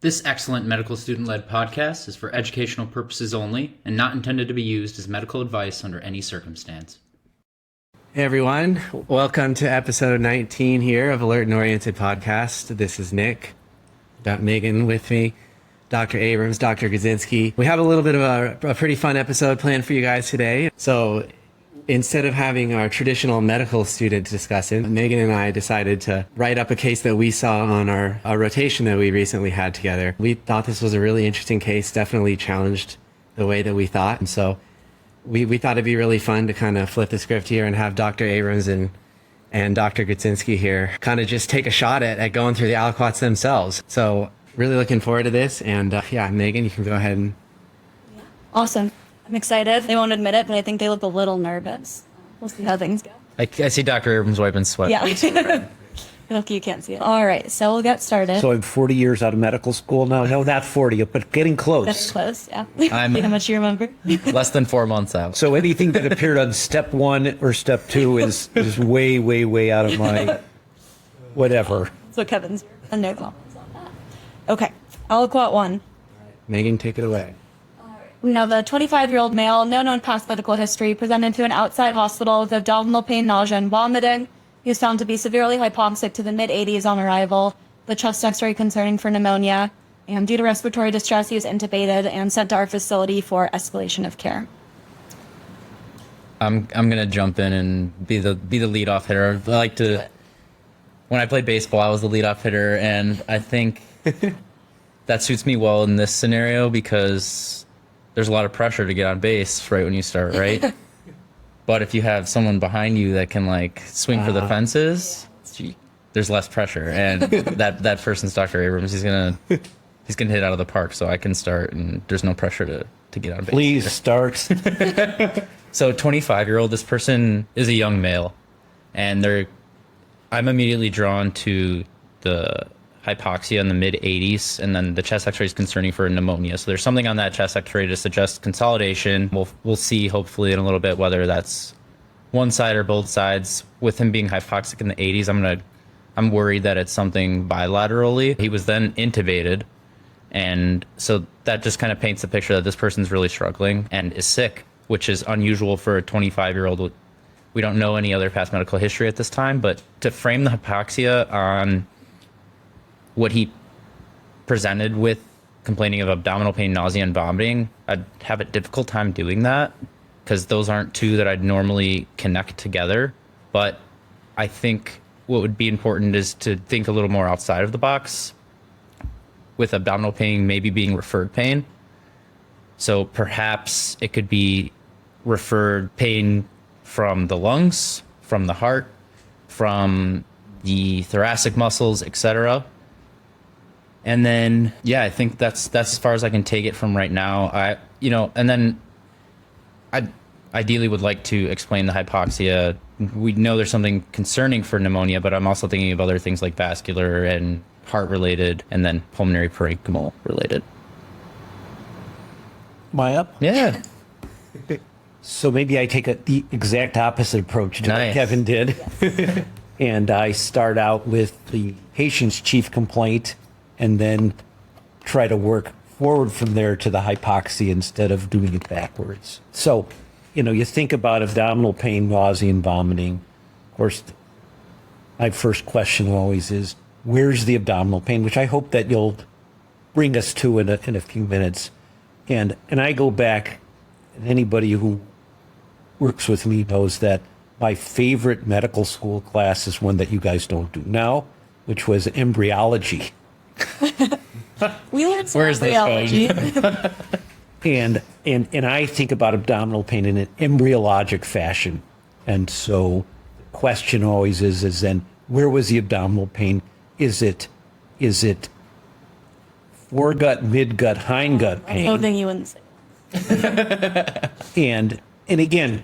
This excellent medical student-led podcast is for educational purposes only and not intended to be used as medical advice under any circumstance. Hey everyone, welcome to episode 19 here of Alert and Oriented Podcast. This is Nick. Got Megan with me, Dr. Abrams, Dr. Gazinski. We have a little bit of a pretty fun episode planned for you guys today. So instead of having our traditional medical student discuss it, Megan and I decided to write up a case that we saw on our rotation that we recently had together. We thought this was a really interesting case, definitely challenged the way that we thought. And so we thought it'd be really fun to kind of flip the script here and have Dr. Abrams and Dr. Gazinski here kind of just take a shot at going through the aliquots themselves. So really looking forward to this. And Megan, you can go ahead and... Awesome. I'm excited. They won't admit it, but I think they look a little nervous. We'll see how things go. I see Dr. Abrams wiping sweat. Yeah. Lucky you can't see it. All right, so we'll get started. So I'm 40 years out of medical school now. No, not 40, but getting close. That's close, yeah. I'm- How much you remember? Less than 4 months out. So anything that appeared on step 1 or step 2 is way, way, way out of my whatever. That's what Kevin's a no comments on that. Okay, aliquot 1. Megan, take it away. Now, the 25-year-old male, no known past medical history, presented to an outside hospital with abdominal pain, nausea, and vomiting. He was found to be severely hypoxic to the mid-80s on arrival. The chest x-ray concerning for pneumonia. And due to respiratory distress, he was intubated and sent to our facility for escalation of care. I'm gonna jump in and be the leadoff hitter. I like to. When I played baseball, I was the leadoff hitter, and I think that suits me well in this scenario because there's a lot of pressure to get on base right when you start, right? But if you have someone behind you that can like swing for the fences, there's less pressure, and that person's Dr. Abrams. He's gonna hit out of the park, so I can start, and there's no pressure to get on base. Please start. So 25-year-old, this person is a young male, and I'm immediately drawn to the hypoxia in the mid-80s, and then the chest x-ray is concerning for pneumonia. So there's something on that chest x-ray to suggest consolidation. We'll see hopefully in a little bit whether that's one side or both sides. With him being hypoxic in the 80s, I'm worried that it's something bilaterally. He was then intubated, and so that just kind of paints the picture that this person's really struggling and is sick, which is unusual for a 25-year-old. We don't know any other past medical history at this time, but to frame the hypoxia on what he presented with, complaining of abdominal pain, nausea, and vomiting, I'd have a difficult time doing that because those aren't two that I'd normally connect together. But I think what would be important is to think a little more outside of the box, with abdominal pain maybe being referred pain. So perhaps it could be referred pain from the lungs, from the heart, from the thoracic muscles, etc. And then, I think that's as far as I can take it from right now. And then I ideally would like to explain the hypoxia. We know there's something concerning for pneumonia, but I'm also thinking of other things like vascular and heart related, and then pulmonary parenchymal related. Am I up? Yeah. So maybe I take the exact opposite approach to Nice. what Kevin did. And I start out with the patient's chief complaint and then try to work forward from there to the hypoxia instead of doing it backwards. So, you think about abdominal pain, nausea, and vomiting. Of course, my first question always is, where's the abdominal pain? Which I hope that you'll bring us to in a few minutes. And I go back, and anybody who works with me knows that my favorite medical school class is one that you guys don't do now, which was embryology. We learned some Where's this embryology. And I think about abdominal pain in an embryologic fashion. And so the question always is then, where was the abdominal pain? Is it foregut, midgut, hindgut pain? Hoping you wouldn't say. And again,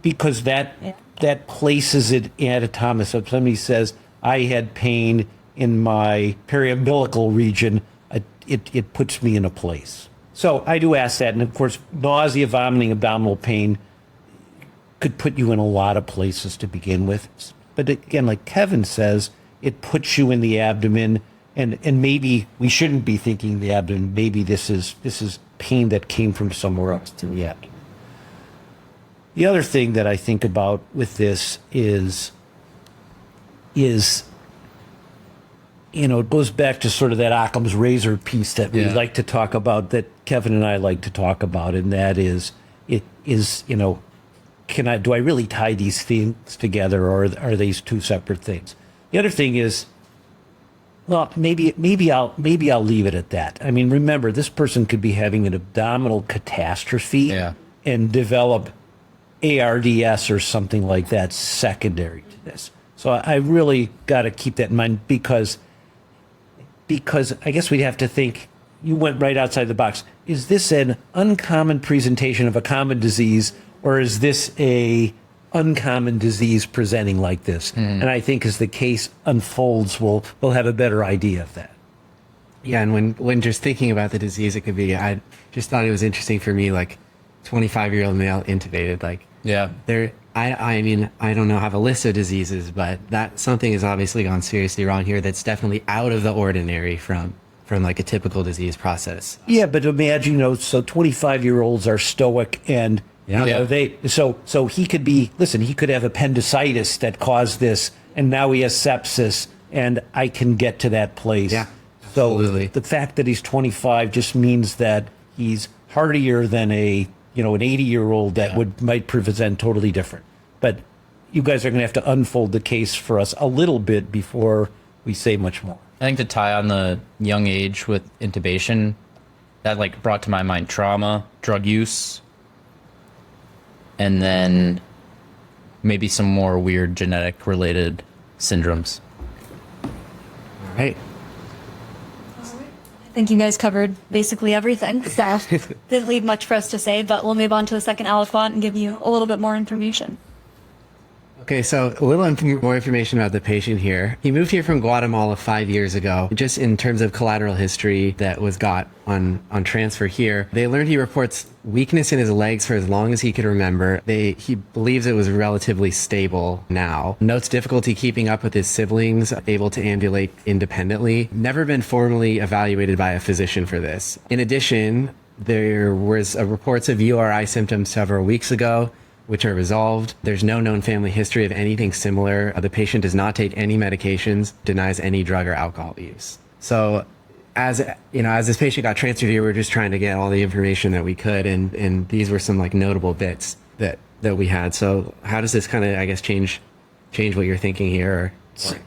because that places it anatomic. So if somebody says, I had pain in my periumbilical region, it puts me in a place. So I do ask that. And of course, nausea, vomiting, abdominal pain could put you in a lot of places to begin with. But again, like Kevin says, it puts you in the abdomen and maybe we shouldn't be thinking the abdomen. Maybe this is pain that came from somewhere else to the abdomen. The other thing that I think about with this is it goes back to sort of that Occam's razor piece that we like to talk about, that Kevin and I like to talk about, and that is, do I really tie these things together, or are these two separate things? The other thing is, well, maybe I'll leave it at that. I mean, remember, this person could be having an abdominal catastrophe and develop ARDS or something like that secondary to this. So I really got to keep that in mind, because I guess we'd have to think, you went right outside the box. Is this an uncommon presentation of a common disease, or is this a uncommon disease presenting like this? And I think as the case unfolds, we'll have a better idea of that. Yeah, and when just thinking about the disease, it could be, I just thought it was interesting for me, like 25-year-old male intubated, like I mean, I don't know, have a list of diseases, but that something has obviously gone seriously wrong here. That's definitely out of the ordinary from like a typical disease process. Yeah, but imagine, so 25-year-olds are stoic, and so he could be, he could have appendicitis that caused this, and now he has sepsis, and I can get to that place. Yeah, so absolutely. The fact that he's 25 just means that he's hardier than an 80-year-old that might present totally different. But you guys are going to have to unfold the case for us a little bit before we say much more. I think to tie on the young age with intubation, that brought to my mind trauma, drug use, and then maybe some more weird genetic related syndromes. All right. I think you guys covered basically everything. So didn't leave much for us to say, but we'll move on to the second aliquot and give you a little bit more information. Okay, so a little more information about the patient here. He moved here from Guatemala 5 years ago. Just in terms of collateral history that was got on transfer here, they learned he reports weakness in his legs for as long as he could remember. He believes it was relatively stable now. Notes difficulty keeping up with his siblings, able to ambulate independently. Never been formally evaluated by a physician for this. In addition, there was reports of URI symptoms several weeks ago, which are resolved. There's no known family history of anything similar. The patient does not take any medications, denies any drug or alcohol use. So as this patient got transferred here, we were just trying to get all the information that we could, and these were some notable bits that we had. So how does this kind of, I guess, change what you're thinking here, or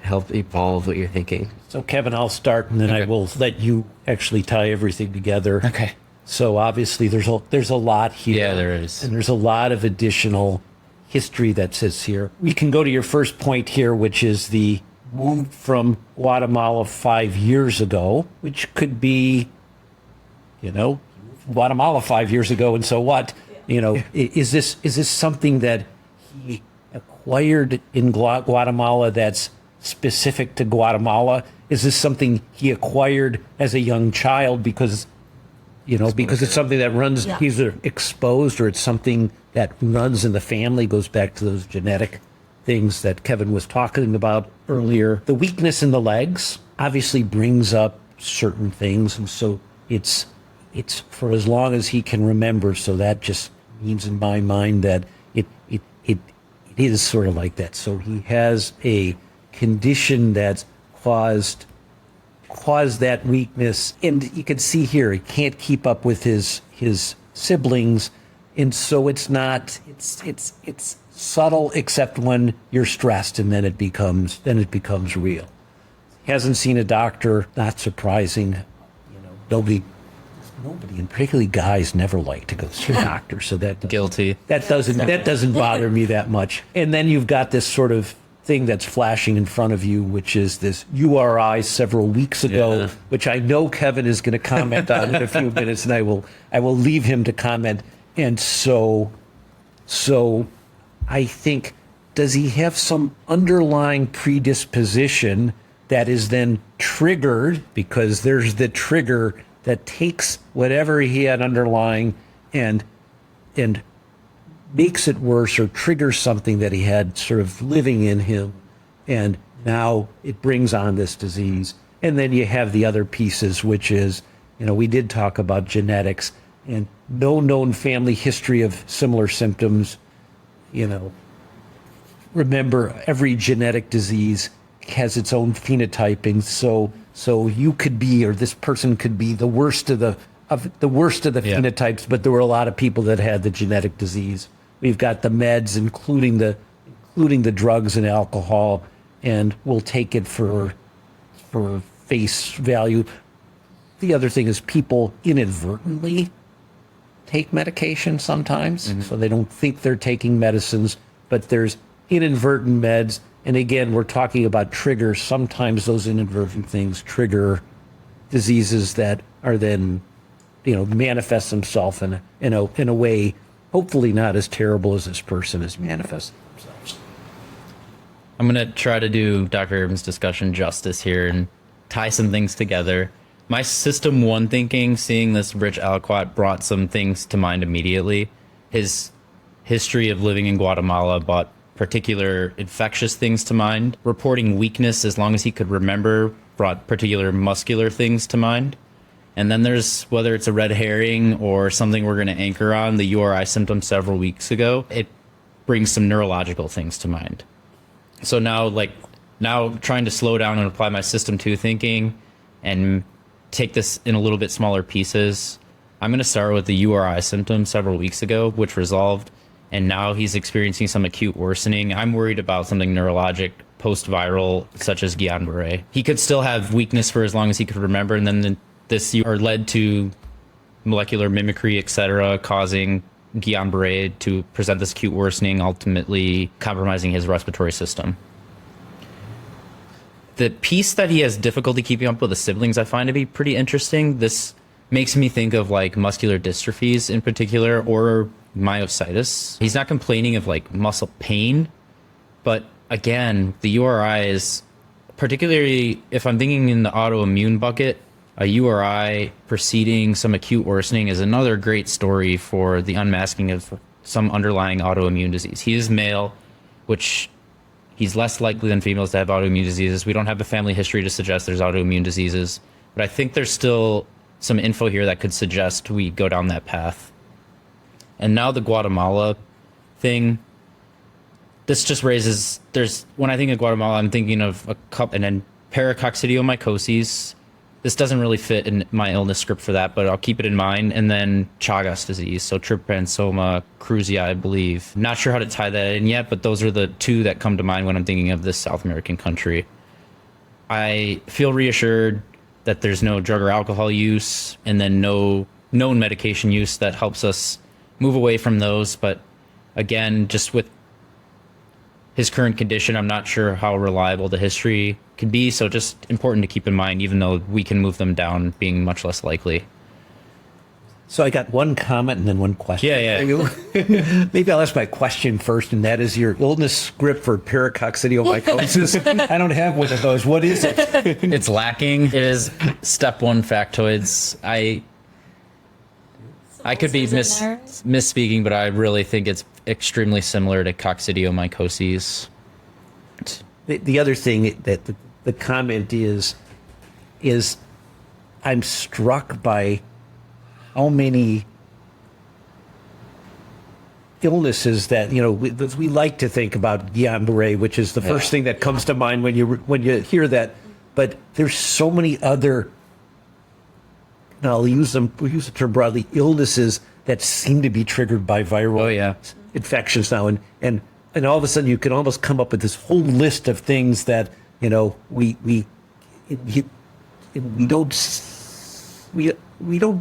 help evolve what you're thinking? So Kevin, I'll start, and then I will let you actually tie everything together. Okay. So obviously there's a lot here. Yeah, there is. And there's a lot of additional history that sits here. We can go to your first point here, which is the move from Guatemala 5 years ago, which could be, Guatemala 5 years ago, and so what? Is this something that he acquired in Guatemala that's specific to Guatemala? Is this something he acquired as a young child because it's something that runs, either exposed, or it's something that runs in the family, goes back to those genetic things that Kevin was talking about earlier. The weakness in the legs obviously brings up certain things, and so it's for as long as he can remember. So that just means in my mind that it is sort of like that. So he has a condition that's caused that weakness, and you can see here he can't keep up with his siblings, and so it's subtle except when you're stressed, and then it becomes real. He hasn't seen a doctor, not surprising. Nobody, and particularly guys, never like to go see a doctor, so that Guilty. that doesn't bother me that much. And then you've got this sort of thing that's flashing in front of you, which is this URI several weeks ago, which I know Kevin is going to comment on in a few minutes, and I will leave him to comment. And so I think, does he have some underlying predisposition that is then triggered, because there's the trigger that takes whatever he had underlying and makes it worse, or triggers something that he had sort of living in him, and now it brings on this disease. And then you have the other pieces, which is, we did talk about genetics and no known family history of similar symptoms. Remember, every genetic disease has its own phenotyping. So you could be, or this person could be the worst of the phenotypes, but there were a lot of people that had the genetic disease. We've got the meds, including the drugs and alcohol, and we'll take it for face value. The other thing is people inadvertently take medication sometimes, so they don't think they're taking medicines, but there's inadvertent meds. And again, we're talking about triggers. Sometimes those inadvertent things trigger diseases that are then, manifest themselves in a way, hopefully not as terrible as this person is manifesting themselves. I'm going to try to do Dr. Abrams' discussion justice here and tie some things together. My system one thinking, seeing this Rich Aliquot, brought some things to mind immediately. His history of living in Guatemala brought particular infectious things to mind. Reporting weakness as long as he could remember brought particular muscular things to mind. And then there's, whether it's a red herring or something we're going to anchor on, the URI symptom several weeks ago, it brings some neurological things to mind. So now trying to slow down and apply my system two thinking and take this in a little bit smaller pieces. I'm going to start with the URI symptom several weeks ago, which resolved, and now he's experiencing some acute worsening. I'm worried about something neurologic post-viral, such as Guillain-Barré. He could still have weakness for as long as he could remember, and then this led to molecular mimicry, etc., causing Guillain-Barré to present this acute worsening, ultimately compromising his respiratory system. The piece that he has difficulty keeping up with the siblings I find to be pretty interesting. This makes me think of muscular dystrophies in particular, or myositis. He's not complaining of muscle pain, but again, the URI is, particularly if I'm thinking in the autoimmune bucket, a URI preceding some acute worsening is another great story for the unmasking of some underlying autoimmune disease. He is male, which he's less likely than females to have autoimmune diseases. We don't have the family history to suggest there's autoimmune diseases, but I think there's still some info here that could suggest we go down that path. And now the Guatemala thing, this just raises, when I think of Guatemala, I'm thinking of a couple, and then paracoccidiomycosis. This doesn't really fit in my illness script for that, but I'll keep it in mind. And then Chagas disease, so trypanosoma cruzi, I believe. Not sure how to tie that in yet, but those are the two that come to mind when I'm thinking of this South American country. I feel reassured that there's no drug or alcohol use, and then no known medication use that helps us move away from those. But again, just with his current condition, I'm not sure how reliable the history could be. So just important to keep in mind, even though we can move them down being much less likely. So I got one comment and then one question. Yeah. Maybe I'll ask my question first, and that is your illness script for paracoccidiomycosis. I don't have one of those. What is it? It's lacking. It is step one factoids. I could be misspeaking, but I really think it's extremely similar to coccidiomycosis. The other thing that the comment is I'm struck by how many illnesses that, we like to think about Guillain-Barré, which is the first thing that comes to mind when you hear that. But there's so many other, and we'll use the term broadly, illnesses that seem to be triggered by viral infections now. And all of a sudden you can almost come up with this whole list of things that, we don't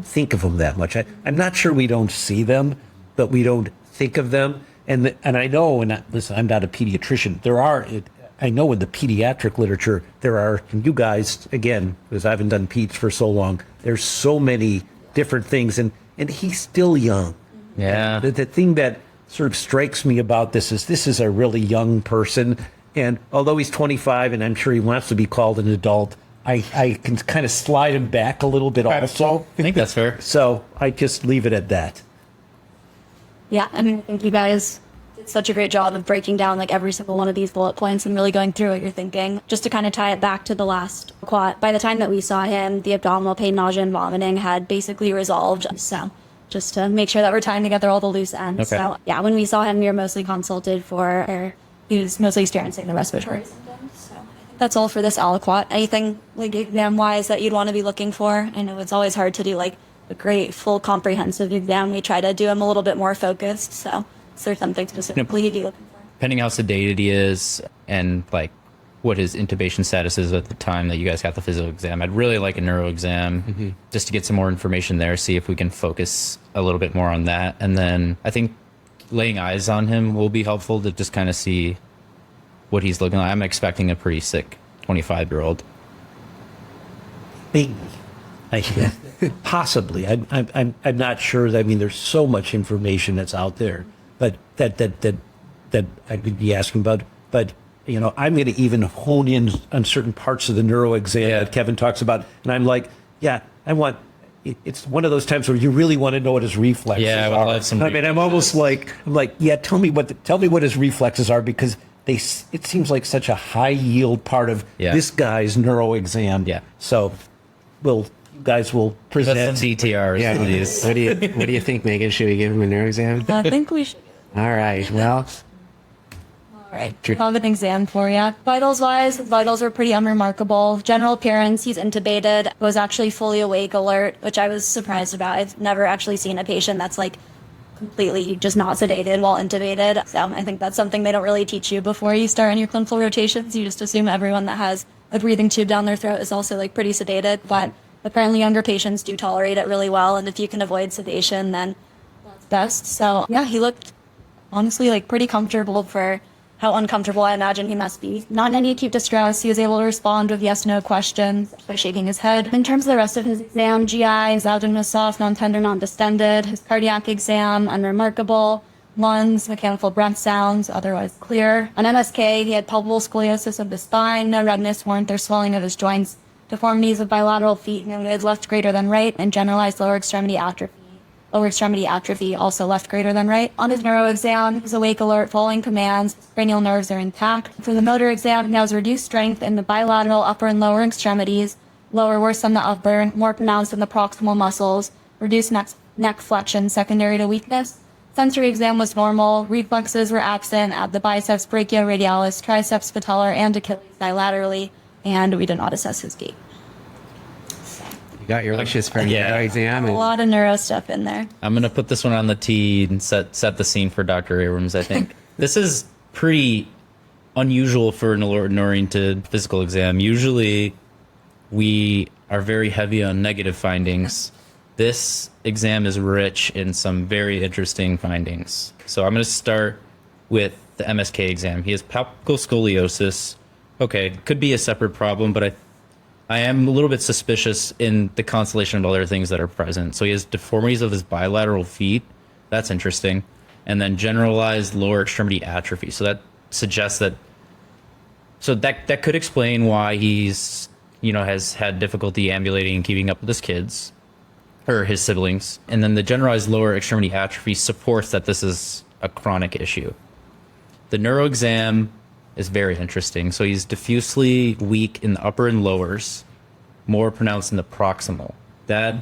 think of them that much. I'm not sure we don't see them, but we don't think of them. And I know, and listen, I'm not a pediatrician. I know in the pediatric literature, there are, and you guys, again, because I haven't done peds for so long, there's so many different things. And he's still young. Yeah. The thing that sort of strikes me about this is a really young person. And although he's 25 and I'm sure he wants to be called an adult, I can kind of slide him back a little bit also. I think that's fair. So I just leave it at that. Yeah, I mean, I think you guys did such a great job of breaking down like every single one of these bullet points and really going through what you're thinking. Just to kind of tie it back to the last quad, by the time that we saw him, the abdominal pain, nausea, and vomiting had basically resolved. So just to make sure that we're tying together all the loose ends. Okay. So yeah, when we saw him, we were mostly consulted for, he was mostly experiencing the respiratory symptoms. So I think that's all for this aliquot. Anything like exam-wise that you'd want to be looking for? I know it's always hard to do like a great full comprehensive exam. We try to do them a little bit more focused. So is there something specifically you'd be looking for? Depending how sedated he is and like what his intubation status is at the time that you guys got the physical exam, I'd really like a neuro exam just to get some more information there, see if we can focus a little bit more on that. And then I think laying eyes on him will be helpful to just kind of see what he's looking like. I'm expecting a pretty sick 25-year-old. Maybe. Possibly. I'm not sure. I mean, there's so much information that's out there, but that I could be asking about. But you know, I'm going to even hone in on certain parts of the neuro exam that Kevin talks about, and I'm like, yeah, I want. It's one of those times where you really want to know what his reflexes Yeah, are. I'll have some. I mean, I'm like, yeah, tell me what his reflexes are, because it seems like such a high yield part of this guy's neuro exam. Yeah. So, you guys will present. That's some DTRs. Yeah. Please. What do you think, Megan? Should we give him a neuro exam? I think we should. All right. Well, All right, I have an exam for you. Vitals-wise, vitals are pretty unremarkable. General appearance, he's intubated, was actually fully awake alert, which I was surprised about. I've never actually seen a patient that's like completely just not sedated while intubated. So I think that's something they don't really teach you before you start on your clinical rotations. You just assume everyone that has a breathing tube down their throat is also like pretty sedated, but apparently younger patients do tolerate it really well. And if you can avoid sedation, then that's best. So yeah, he looked honestly like pretty comfortable for how uncomfortable I imagine he must be. Not in any acute distress. He was able to respond with yes/no questions by shaking his head. In terms of the rest of his exam, GI, his abdomen was soft, non-tender, non-distended. His cardiac exam, unremarkable. Lungs, mechanical breath sounds, otherwise clear. On MSK, he had palpable scoliosis of the spine, no redness, warmth, or swelling of his joints. Deformities of bilateral feet noted, left greater than right, and generalized lower extremity atrophy. Lower extremity atrophy, also left greater than right. On his neuro exam, he's awake alert, following commands, cranial nerves are intact. For the motor exam, he has reduced strength in the bilateral upper and lower extremities, lower worse than the upper, more pronounced in the proximal muscles, reduced neck flexion secondary to weakness. Sensory exam was normal, reflexes were absent at the biceps brachioradialis, triceps patellar, and Achilles bilaterally, and we did not assess his gait. you got your wishes for a Yeah. neuro exam. A And lot of neuro stuff in there. I'm going to put this one on the tee and set the scene for Dr. Abrams, I think. This is pretty unusual for an alert-oriented physical exam. Usually, we are very heavy on negative findings. This exam is rich in some very interesting findings. So I'm going to start with the MSK exam. He has palpable scoliosis. Okay, could be a separate problem, but I am a little bit suspicious in the constellation of other things that are present. So he has deformities of his bilateral feet. That's interesting. And then generalized lower extremity atrophy. So that suggests that that could explain why he's, has had difficulty ambulating and keeping up with his kids or his siblings. And then the generalized lower extremity atrophy supports that this is a chronic issue. The neuro exam is very interesting. So he's diffusely weak in the upper and lowers, more pronounced in the proximal. That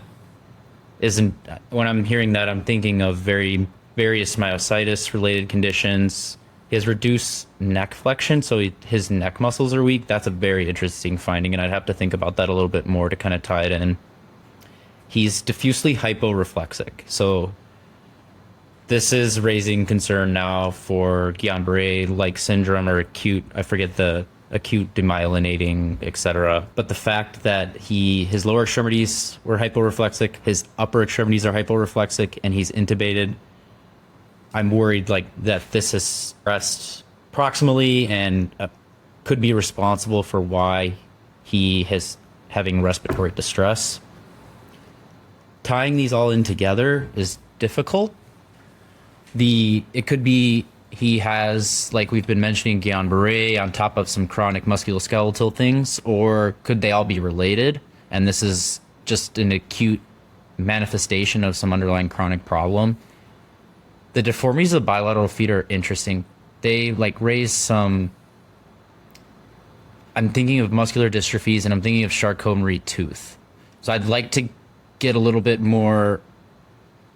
isn't, when I'm hearing that, I'm thinking of various myositis related conditions. He has reduced neck flexion, so his neck muscles are weak. That's a very interesting finding, and I'd have to think about that a little bit more to kind of tie it in. He's diffusely hyporeflexic, so this is raising concern now for Guillain-Barré-like syndrome or acute demyelinating, etc. But the fact that his lower extremities were hyporeflexic, his upper extremities are hyporeflexic, and he's intubated, I'm worried that this is stressed proximally and could be responsible for why he is having respiratory distress. Tying these all in together is difficult. It could be he has, like we've been mentioning, Guillain-Barré on top of some chronic musculoskeletal things, or could they all be related? And this is just an acute manifestation of some underlying chronic problem. The deformities of the bilateral feet are interesting. They like raise some. I'm thinking of muscular dystrophies, and I'm thinking of Charcot-Marie Tooth. So I'd like to get a little bit more.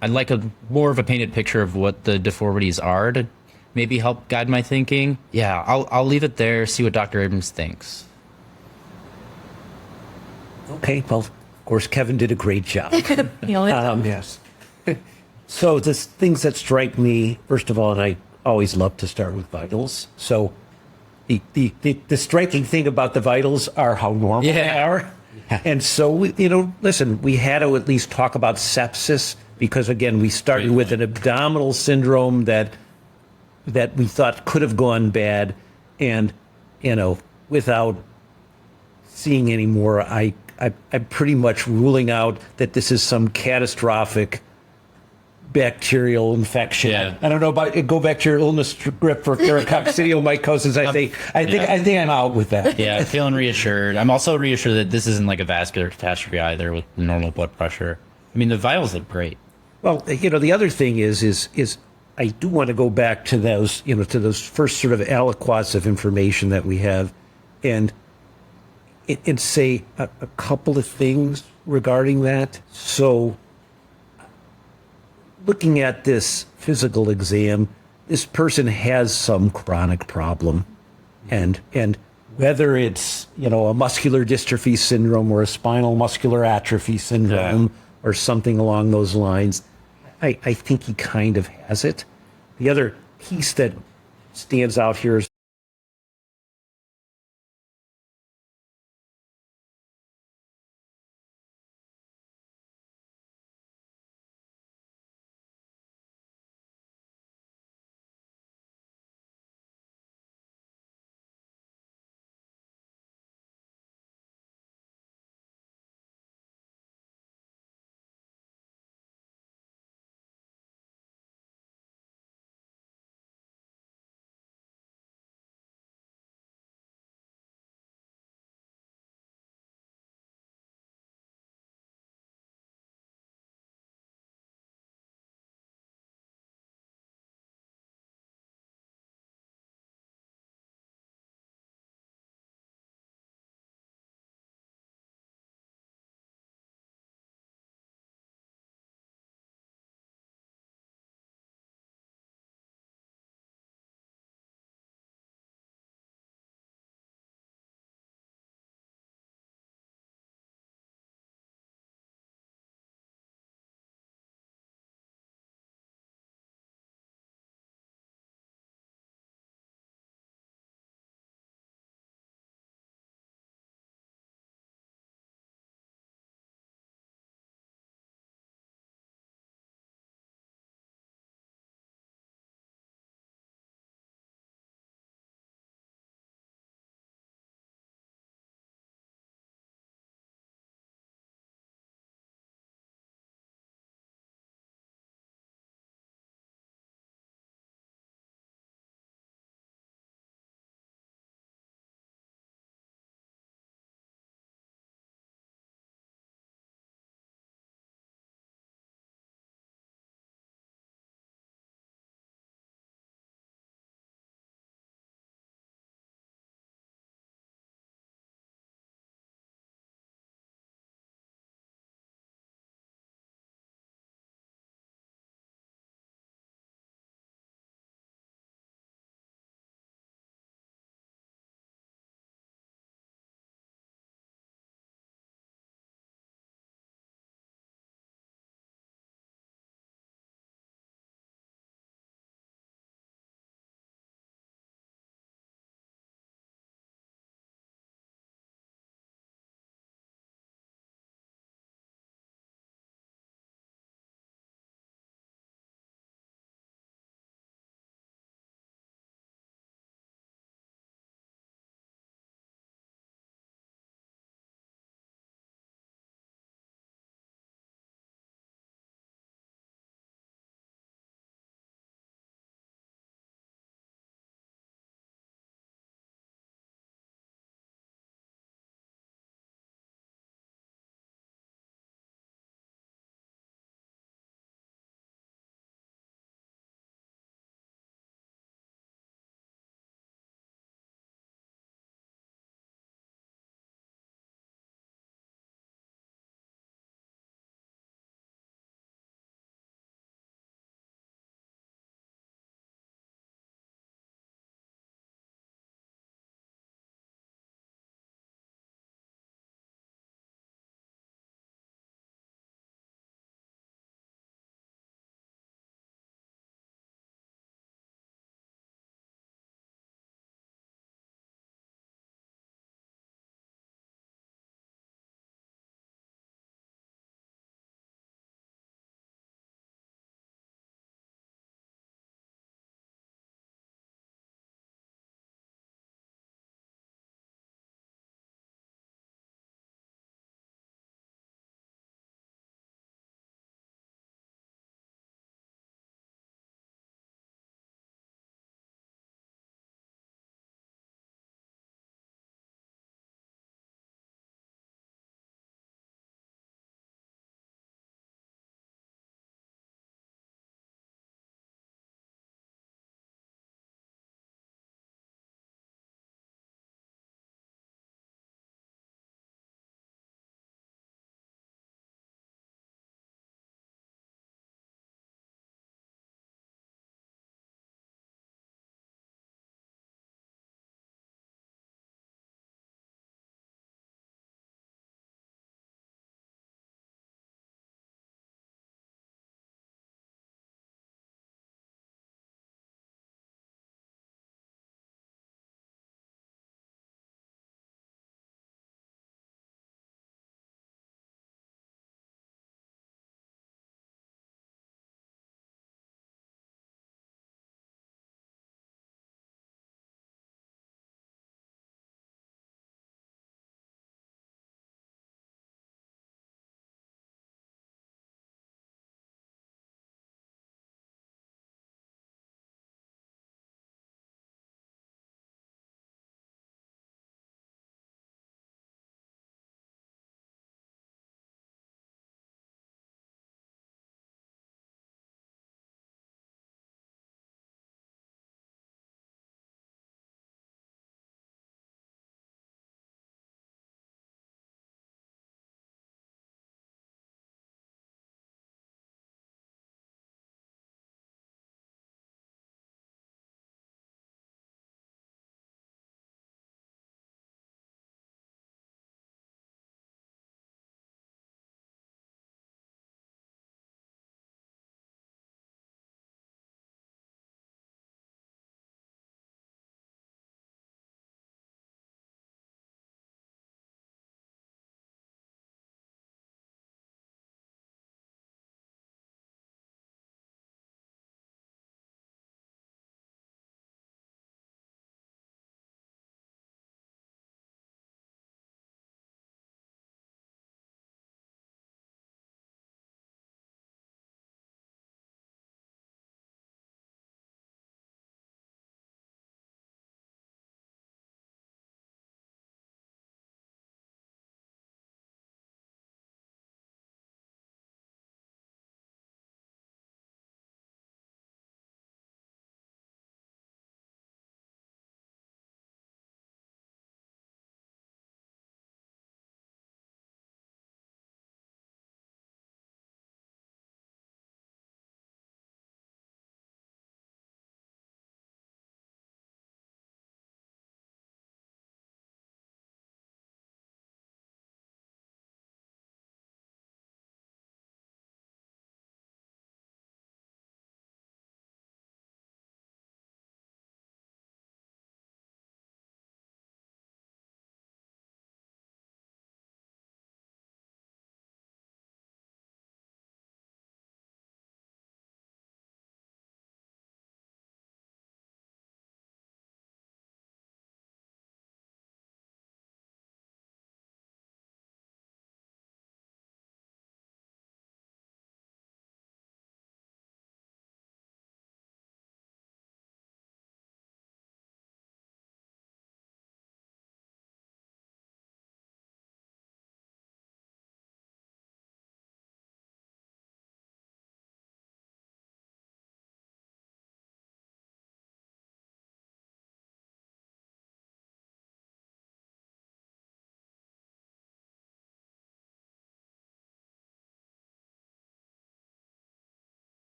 I'd like a more of a painted picture of what the deformities are to maybe help guide my thinking. Yeah, I'll leave it there. See what Dr. Abrams thinks. Okay, well, of course, Kevin did a great job. Yes. So the things that strike me, first of all, and I always love to start with vitals. So the striking thing about the vitals are how normal they are. And so, listen, we had to at least talk about sepsis because, again, we started with an abdominal syndrome that we thought could have gone bad. And, without seeing any more, I'm pretty much ruling out that this is some catastrophic bacterial infection. Yeah. I don't know about go back to your illness script for coccidiomycosis. I think I'm out with that. Yeah, feeling reassured. I'm also reassured that this isn't like a vascular catastrophe either with normal blood pressure. I mean, the vitals look great. Well, the other thing is I do want to go back to those, to those first sort of aliquots of information that we have, and say a couple of things regarding that. So, looking at this physical exam, this person has some chronic problem, and whether it's a muscular dystrophy syndrome or a spinal muscular atrophy syndrome or something along those lines, I think he kind of has it. The other piece that stands out here is